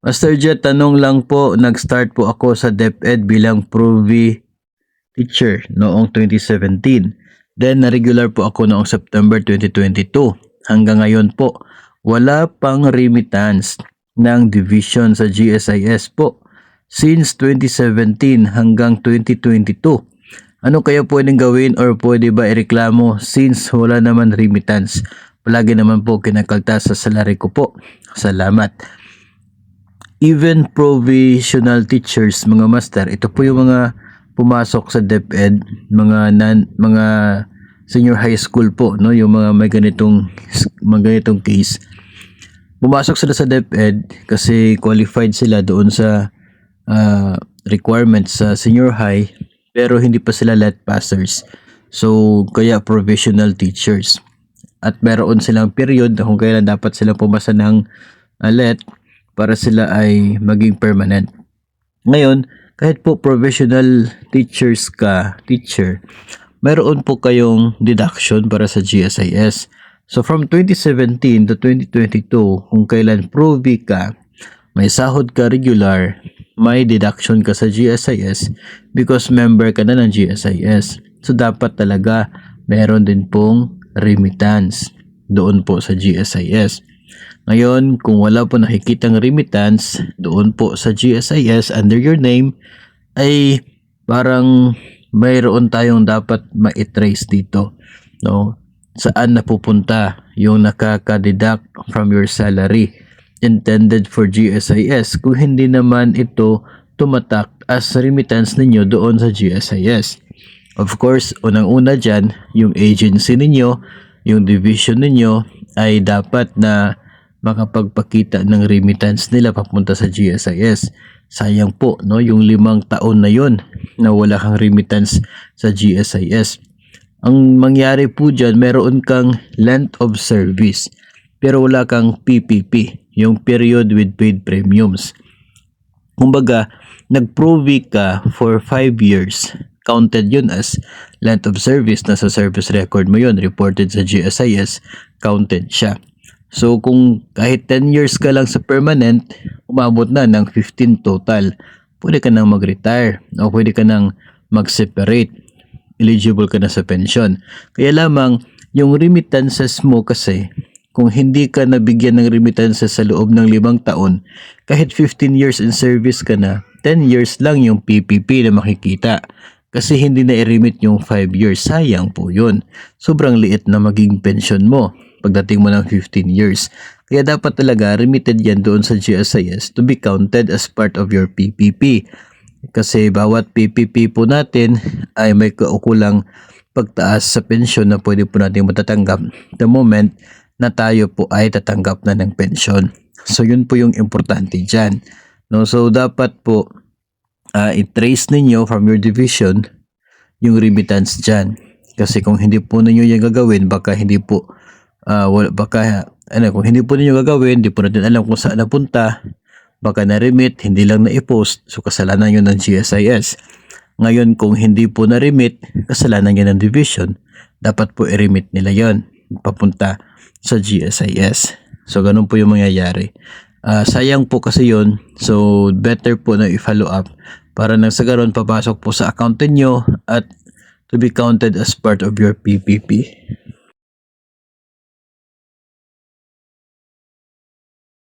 Master Jet, tanong lang po, nag-start po ako sa DepEd bilang Provi teacher noong 2017. Then, na-regular po ako noong September 2022. Hanggang ngayon po, wala pang remittance ng division sa GSIS po since 2017 hanggang 2022. Ano kaya pwedeng gawin or pwede ba ireklamo since wala naman remittance? Palagi naman po kinakaltas sa salary ko po. Salamat. Even provisional teachers, mga master, ito po yung mga pumasok sa DepEd, mga senior high school po, no, yung mga may ganitong case. Pumasok sila sa DepEd kasi qualified sila doon sa requirements sa senior high, pero hindi pa sila let passers. So kaya provisional teachers. At meron silang period kung kailan dapat silang pumasa ng let para sila ay maging permanent. Ngayon, kahit po professional teacher, mayroon po kayong deduction para sa GSIS. So from 2017 to 2022, kung kailan Provi ka, may sahod ka regular, may deduction ka sa GSIS because member ka na ng GSIS. So dapat talaga meron din pong remittance doon po sa GSIS. Ngayon, kung wala po nakikitang remittance doon po sa GSIS under your name, ay parang mayroon tayong dapat ma-trace dito, no? Saan napupunta yung nakaka-deduct from your salary intended for GSIS kung hindi naman ito tumatak as remittance ninyo doon sa GSIS. Of course, unang-una dyan, yung agency ninyo, yung division ninyo ay dapat na makapagpakita ng remittance nila papunta sa GSIS. Sayang po, no, yung 5 taon na yon na wala kang remittance sa GSIS. Ang mangyari po dyan, meron kang length of service pero wala kang PPP, yung period with paid premiums. Kumbaga, nag-Provi ka for 5 years, counted yun as length of service, nasa service record mo yun, reported sa GSIS, counted siya. So kung kahit 10 years ka lang sa permanent, umabot na ng 15 total, pwede ka nang mag-retire o pwede ka nang mag-separate, eligible ka na sa pension. Kaya lamang yung remittances mo kasi, kung hindi ka nabigyan ng remittances sa loob ng 5 taon, kahit 15 years in service ka na, 10 years lang yung PPP na makikita. Kasi hindi na i-remit yung 5 years, sayang po yun. Sobrang liit na maging pension mo pagdating mo ng 15 years. Kaya dapat talaga remitted yan doon sa GSIS to be counted as part of your PPP. Kasi bawat PPP po natin ay may kaukulang pagtaas sa pensyon na pwede po natin matatanggap the moment na tayo po ay tatanggap na ng pensyon. So yun po yung importante dyan. No? So dapat po i-trace ninyo from your division yung remittance dyan. Kasi kung hindi po ninyo yung gagawin, baka hindi po kung hindi po ninyo gagawin, hindi po natin alam kung saan napunta, baka na-remit, hindi lang na-i-post, so kasalanan yun ng GSIS. Ngayon, kung hindi po na-remit, kasalanan yun ng division, dapat po i-remit nila yon papunta sa GSIS. So ganun po yung mangyayari. Sayang po kasi yun, so better po na i-follow up para nang sa ganon papasok po sa account niyo at to be counted as part of your PPP.